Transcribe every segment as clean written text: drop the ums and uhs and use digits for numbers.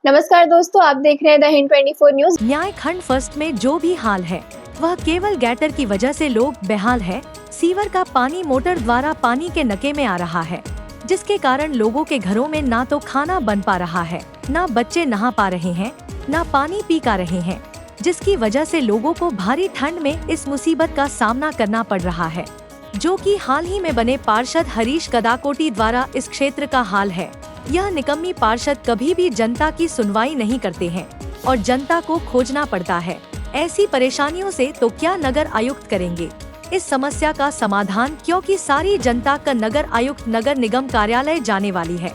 नमस्कार दोस्तों, आप देख रहे हैं द हिंद 24 न्यूज। न्याय खंड फर्स्ट में जो भी हाल है वह केवल गैटर की वजह से लोग बेहाल है। सीवर का पानी मोटर द्वारा पानी के नके में आ रहा है, जिसके कारण लोगों के घरों में ना तो खाना बन पा रहा है, ना बच्चे नहा पा रहे हैं, ना पानी पी पा रहे हैं, जिसकी वजह से लोगों को भारी ठंड में इस मुसीबत का सामना करना पड़ रहा है, जो कि हाल ही में बने पार्षद हरीश गदाकोटी द्वारा इस क्षेत्र का हाल है। यह निकम्मी पार्षद कभी भी जनता की सुनवाई नहीं करते हैं और जनता को खोजना पड़ता है। ऐसी परेशानियों से तो क्या नगर आयुक्त करेंगे इस समस्या का समाधान, क्योंकि सारी जनता का नगर आयुक्त नगर निगम कार्यालय जाने वाली है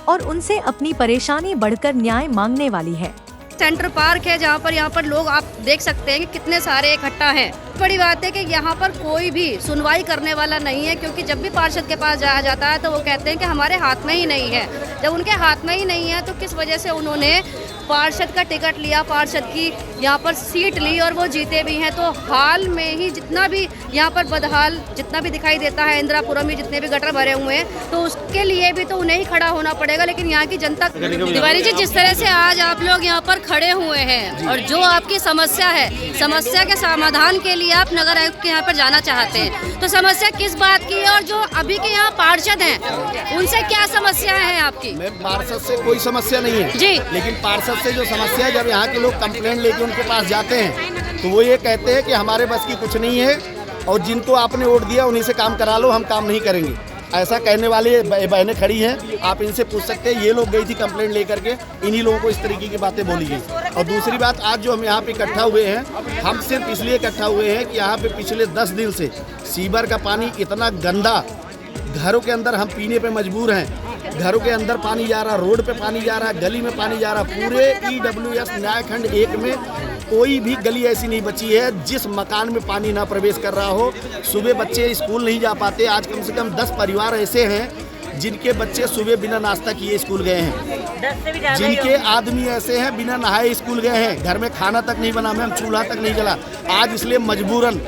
और उनसे अपनी परेशानी बढ़कर न्याय मांगने वाली है। सेंटर पार्क है जहाँ पर लोग आप देख सकते हैं कि कितने सारे इकट्ठा हैं। बड़ी बात है कि यहाँ पर कोई भी सुनवाई करने वाला नहीं है, क्योंकि जब भी पार्षद के पास जाया जाता है तो वो कहते हैं कि हमारे हाथ में ही नहीं है। जब उनके हाथ में ही नहीं है तो किस वजह से उन्होंने पार्षद का टिकट लिया, पार्षद की यहाँ पर सीट ली और वो जीते भी हैं। तो हाल में ही जितना भी यहाँ पर बदहाल जितना भी दिखाई देता है, इंदिरापुरम में जितने भी गटर भरे हुए हैं, तो उसके लिए भी तो उन्हें ही खड़ा होना पड़ेगा। लेकिन यहाँ की जनता, तिवारी जी, जिस तरह से आज आप लोग यहाँ पर खड़े हुए हैं और जो आपकी समस्या है, समस्या के समाधान के लिए आप नगर आयुक्त के यहाँ पर जाना चाहते हैं, तो समस्या किस बात की है और जो अभी के यहाँ पार्षद हैं उनसे क्या समस्या है आपकी? मैं पार्षद से कोई समस्या नहीं है जी, लेकिन पार्षद से जो समस्या है, जब यहाँ के लोग कंप्लेंट लेके उनके पास जाते हैं तो वो ये कहते हैं कि हमारे बस की कुछ नहीं है और जिनको आपने वोट दिया उन्हीं से काम करा लो, हम काम नहीं करेंगे। ऐसा कहने वाले बहनें खड़ी हैं, आप इनसे पूछ सकते हैं। ये लोग गई थी कंप्लेंट लेकर के, इन्हीं लोगों को इस तरीके की बातें बोली गई। और दूसरी बात, आज जो हम यहाँ पे इकट्ठा हुए हैं, हम सिर्फ इसलिए इकट्ठा हुए हैं कि यहाँ पे पिछले 10 दिन से सीवर का पानी इतना गंदा, घरों के अंदर हम पीने पे मजबूर हैं। घरों के अंदर पानी जा रहा, रोड पे पानी जा रहा, गली में पानी जा रहा। पूरे EWS न्याय खंड 1 में कोई भी गली ऐसी नहीं बची है जिस मकान में पानी ना प्रवेश कर रहा हो। सुबह बच्चे स्कूल नहीं जा पाते। आज कम से कम 10 परिवार ऐसे हैं जिनके बच्चे सुबह बिना नाश्ता किए स्कूल गए हैं, जिनके आदमी ऐसे हैं बिना नहाए स्कूल गए हैं। घर में खाना तक नहीं बना, मैम चूल्हा तक नहीं जला। आज इसलिए मजबूरन,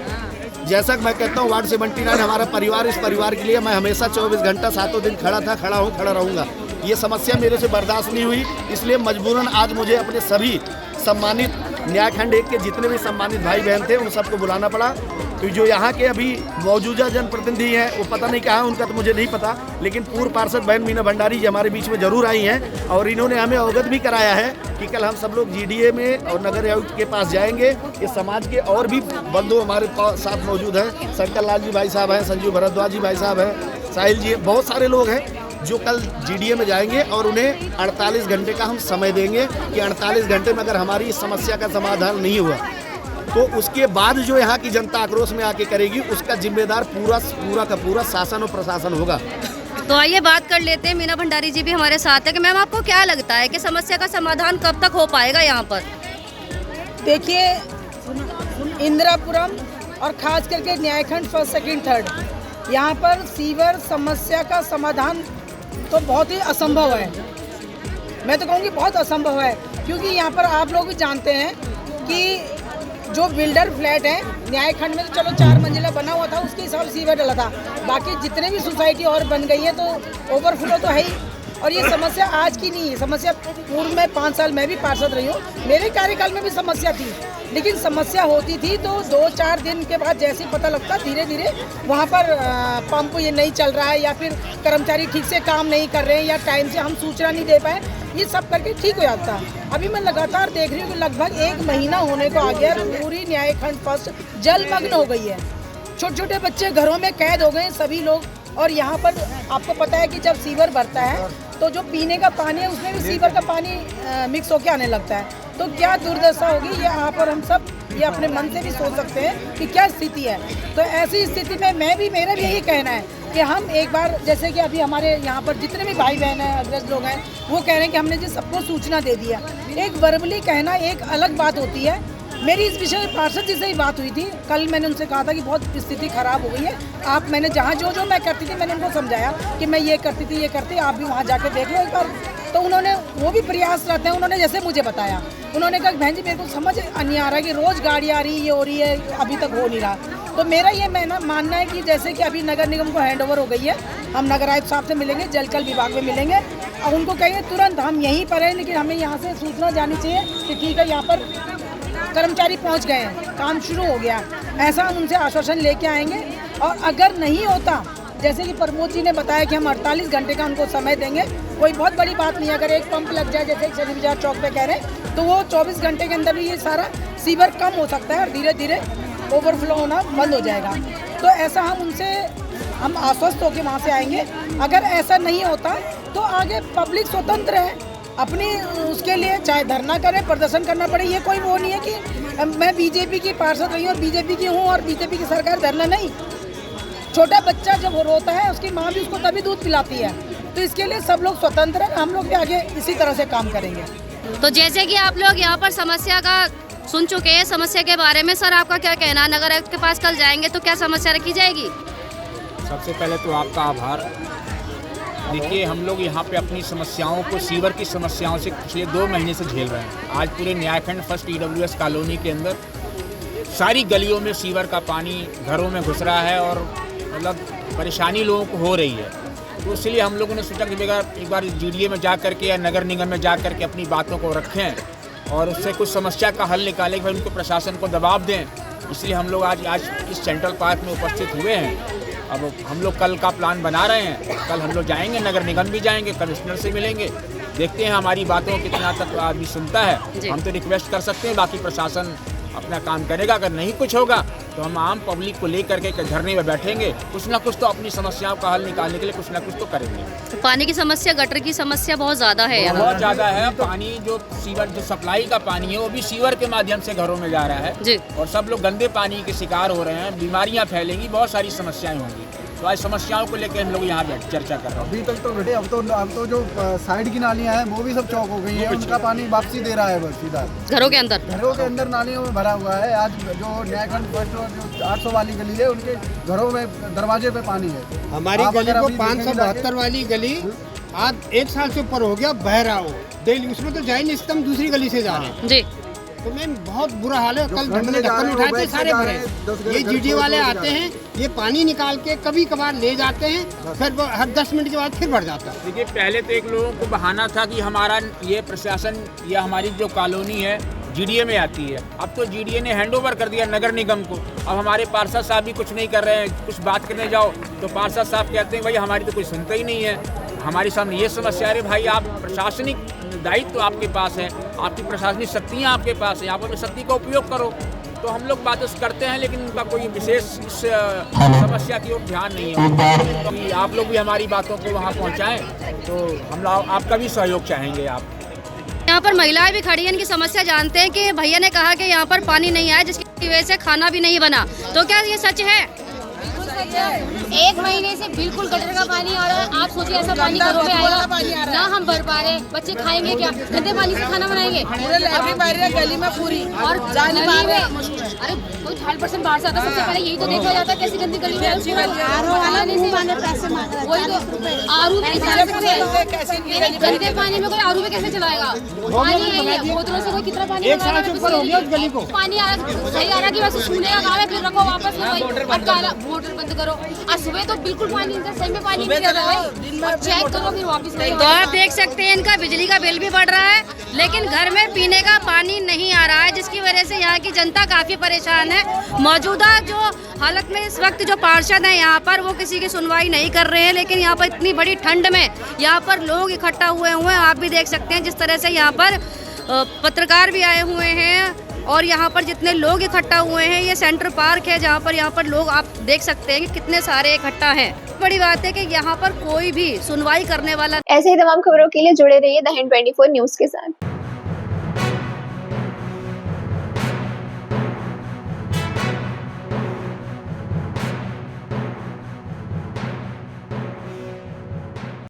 जैसा कि मैं कहता हूँ, वार्ड 79 हमारा परिवार, इस परिवार के लिए मैं हमेशा 24 घंटा 7 दिन खड़ा था, खड़ा हूँ, खड़ा रहूँगा। ये समस्या मेरे से बर्दाश्त नहीं हुई, इसलिए मजबूरन आज मुझे अपने सभी सम्मानित न्याय खंड 1 के जितने भी सम्मानित भाई बहन थे उन सबको बुलाना पड़ा। तो जो यहाँ के अभी मौजूदा जनप्रतिनिधि हैं वो पता नहीं कहाँ हैं, उनका तो मुझे नहीं पता, लेकिन पूर्व पार्षद बहन मीना भंडारी जी हमारे बीच में जरूर आई हैं और इन्होंने हमें अवगत भी कराया है कि कल हम सब लोग GDA में और नगर आयुक्त के पास जाएंगे। इस समाज के और भी बंधु हमारे साथ मौजूद हैं। शंकर लाल जी भाई साहब हैं, संजीव भरद्वाज जी भाई साहब हैं, साहिल जी, बहुत सारे लोग हैं जो कल GDA में जाएंगे और उन्हें 48 घंटे का हम समय देंगे कि 48 घंटे में अगर हमारी इस समस्या का समाधान नहीं हुआ तो उसके बाद जो यहाँ की जनता आक्रोश में आके करेगी उसका जिम्मेदार पूरा का पूरा शासन और प्रशासन होगा। तो आइए बात कर लेते हैं। मीना भंडारी जी भी हमारे साथ है कि मैम, आपको क्या लगता है कि समस्या का समाधान कब तक हो पाएगा यहाँ पर? देखिए, इंदिरापुरम और खास करके न्यायखंड 1st, 2nd, 3rd यहाँ पर सीवर समस्या का समाधान तो बहुत ही असंभव है। मैं तो कहूँगी बहुत असंभव है, क्योंकि यहाँ पर आप लोग भी जानते हैं कि जो बिल्डर फ्लैट है न्याय खंड में तो चलो 4 मंजिला बना हुआ था, उसके हिसाब से सीवर डला था। बाकी जितने भी सोसाइटी और बन गई है तो ओवरफ्लो तो है ही। और ये समस्या आज की नहीं है, समस्या पूर्व में 5 साल मैं भी पार्षद रही हूँ, मेरे कार्यकाल में भी समस्या थी। लेकिन समस्या होती थी तो 2-4 दिन के बाद जैसे ही पता लगता, धीरे धीरे वहाँ पर पंप ये नहीं चल रहा है या फिर कर्मचारी ठीक से काम नहीं कर रहे हैं या टाइम से हम सूचना नहीं दे पाए, ये सब करके ठीक हो जाता। अभी मैं लगातार देख रही हूँ कि लगभग 1 महीना होने को आ गया, पूरी न्याय खंड 1st जलमग्न हो गई है। छोटे छोटे बच्चे घरों में कैद हो गए सभी लोग। और यहाँ पर आपको पता है कि जब सीवर भरता है तो जो पीने का पानी है उसमें भी सीवर का पानी मिक्स होकर आने लगता है। तो क्या दुर्दशा होगी ये यहाँ पर हम सब ये अपने मन से भी सोच सकते हैं कि क्या स्थिति है। तो ऐसी स्थिति में मेरा भी यही कहना है कि हम एक बार, जैसे कि अभी हमारे यहाँ पर जितने भी भाई बहन हैं, अग्रज लोग हैं, वो कह रहे हैं कि हमने जी सबको सूचना दे दिया। एक वर्बली कहना एक अलग बात होती है। मेरी इस विषय में पार्षद जी से ही बात हुई थी कल। मैंने उनसे कहा था कि बहुत स्थिति खराब हो गई है। मैंने जहाँ जो मैं करती थी मैंने उनको समझाया कि मैं ये करती थी, ये करती, आप भी वहाँ जाके देख लो एक बार। तो उन्होंने, वो भी प्रयास रहते हैं, उन्होंने जैसे मुझे बताया, उन्होंने कहा बहन जी मेरे को समझ नहीं आ रहा है कि रोज़ गाड़ी आ रही है, ये हो रही है, अभी तक हो नहीं रहा। तो मेरा ये मानना है कि जैसे कि अभी नगर निगम को हैंड ओवर हो गई है हम नगर आयुक्त साहब से मिलेंगे, जल विभाग में मिलेंगे और उनको कहेंगे तुरंत हम यहीं पर हैं, लेकिन हमें यहाँ से सूचना जानी चाहिए कि ठीक है यहाँ पर कर्मचारी पहुँच गए हैं, काम शुरू हो गया। ऐसा हम उनसे आश्वासन लेके आएंगे और अगर नहीं होता, जैसे कि प्रमोद जी ने बताया कि हम 48 घंटे का उनको समय देंगे, कोई बहुत बड़ी बात नहीं है। अगर एक पंप लग जाए जैसे शनि बाजार चौक पे कह रहे हैं, तो वो 24 घंटे के अंदर भी ये सारा सीवर कम हो सकता है और धीरे धीरे ओवरफ्लो होना बंद हो जाएगा। तो ऐसा हम आश्वस्त होकर वहाँ से आएंगे। अगर ऐसा नहीं होता तो आगे पब्लिक स्वतंत्र है अपनी उसके लिए, चाहे धरना करे, प्रदर्शन करना पड़े। ये कोई वो नहीं है कि मैं बीजेपी की पार्षद रही हूँ और बीजेपी की हूँ और बीजेपी की सरकार, धरना नहीं। छोटा बच्चा जब रोता है उसकी माँ भी उसको तभी दूध पिलाती है। तो इसके लिए सब लोग स्वतंत्र हैं, हम लोग भी आगे इसी तरह से काम करेंगे। तो जैसे कि आप लोग यहाँ पर समस्या का सुन चुके हैं, समस्या के बारे में सर आपका क्या कहना है? नगर आयुक्त के पास कल जाएंगे तो क्या समस्या रखी जाएगी? सबसे पहले तो आपका आभार। देखिए, हम लोग यहाँ पे अपनी समस्याओं को, सीवर की समस्याओं से पिछले 2 महीने से झेल रहे हैं। आज पूरे न्यायखंड फर्स्ट EWS कॉलोनी के अंदर सारी गलियों में सीवर का पानी घरों में घुस रहा है और मतलब परेशानी लोगों को हो रही है। तो इसलिए हम लोगों ने सोचा कि एक बार GDA में जा करके या नगर निगम में जा करके अपनी बातों को रखें और उससे कुछ समस्या का हल निकालें, भाई उनको प्रशासन को दबाव दें। इसलिए हम लोग आज इस सेंट्रल पार्क में उपस्थित हुए हैं। अब हम लोग कल का प्लान बना रहे हैं। कल हम लोग जाएंगे, नगर निगम भी जाएंगे, कमिश्नर से मिलेंगे, देखते हैं हमारी बातों को कितना तक आदमी सुनता है। हम तो रिक्वेस्ट कर सकते हैं, बाकी प्रशासन अपना काम करेगा। अगर नहीं कुछ होगा तो हम आम पब्लिक को लेकर के धरने में बैठेंगे, कुछ ना कुछ तो अपनी समस्याओं का हल निकालने के लिए कुछ ना कुछ तो करेंगे। तो पानी की समस्या, गटर की समस्या बहुत ज़्यादा है यहाँ। बहुत ज़्यादा है। पानी जो सीवर, जो सप्लाई का पानी है वो भी सीवर के माध्यम से घरों में जा रहा है जी। और सब लोग गंदे पानी के शिकार हो रहे हैं, बीमारियाँ फैलेंगी, बहुत सारी समस्याएं होंगी। तो आज समस्याओं को लेकर हम लोग यहाँ बैठ चर्चा कर रहे हैं। अभी तक तो बेटे अब तो जो साइड की नालियाँ हैं वो भी सब चौक हो गई हैं, उनका पानी वापसी दे रहा है बस सीधा घरों के अंदर नालियों में भरा हुआ है। आज जो न्यायखंड फर्स्ट और जो 800 वाली गली है, उनके घरों में दरवाजे पे पानी है। हमारी गली को 572 वाली गली आज 1 साल से ऊपर हो गया, बह रहा हो डेली, उसमें तो जा ही नहीं सकता, हम दूसरी गली से जा रहे हैं जी। तो मैम बहुत बुरा हाल है। कल हमने ढक्कन उठाए थे, सारे भरे। ये GDA वाले आते हैं, ये पानी निकाल के कभी कभार ले जाते हैं, फिर हर 10 मिनट के बाद फिर बढ़ जाता है। देखिए, पहले तो एक लोगों को बहाना था कि हमारा ये प्रशासन या हमारी जो कॉलोनी है GDA में आती है। अब तो GDA ने हैंडओवर कर दिया नगर निगम को। अब हमारे पार्षद साहब भी कुछ नहीं कर रहे हैं। कुछ बात करने जाओ तो पार्षद साहब कहते हैं भाई हमारी तो कोई सुनता ही नहीं है। हमारे सामने ये समस्या है, भाई आप प्रशासनिक दायित्व तो आपके पास है, आपकी प्रशासनिक शक्तियाँ आपके पास है, आप अपनी शक्ति का उपयोग करो। तो हम लोग बात करते हैं, लेकिन उनका कोई विशेष इस समस्या की ओर ध्यान नहीं है। तो आप लोग भी हमारी बातों को वहाँ पहुँचाएँ तो हम लोग आपका भी सहयोग चाहेंगे। आप यहाँ पर महिलाएं भी खड़ी हैं, इनकी समस्या जानते हैं कि भैया ने कहा कि यहाँ पर पानी नहीं आया, जिसकी वजह से खाना भी नहीं बना। तो क्या ये सच है? 1 महीने से बिल्कुल गटर का पानी आ रहा है। आप सोचिए ऐसा पानी घरों में आएगा ना, हम भर पा रहे, बच्चे खाएंगे क्या? गंदे पानी से खाना बनाएंगे गली में पूरी और गली में अरे कोई 30% बाहर से आता, सबसे पहले यही तो देखा जाता है कैसी गंदी गली में वही तो आरू में गंदे पानी में कोई आरू में कैसे चलाएगा? पानी है, बोतलों से कोई कितना पानी हो गया पानी आ रहा, सही आ रहा कि बस छूने का काम है, फिर रखो वापस मोटर बंद करो। और सुबह तो बिल्कुल पानी सही में पानी नहीं रहता है, चेक करो फिर वापस नहीं। तो आप देख सकते हैं इनका बिजली का बिल भी बढ़ रहा है, लेकिन घर में पीने का पानी नहीं आ रहा है, जिसकी वजह से यहाँ की जनता काफी परेशान है। मौजूदा जो हालत में इस वक्त जो पार्षद हैं यहाँ पर, वो किसी की सुनवाई नहीं कर रहे हैं। लेकिन यहाँ पर इतनी बड़ी ठंड में यहाँ पर लोग इकट्ठा हुए हैं। आप भी देख सकते हैं जिस तरह से यहाँ पर पत्रकार भी आए हुए हैं और यहाँ पर जितने लोग इकट्ठा हुए हैं। ये सेंट्रल पार्क है जहाँ पर यहाँ पर लोग आप देख सकते हैं कि कितने सारे इकट्ठा हैं। बड़ी बात है कि यहाँ पर कोई भी सुनवाई करने वाला। ऐसे ही तमाम खबरों के लिए जुड़े रहिए द हिंद 24 न्यूज के साथ।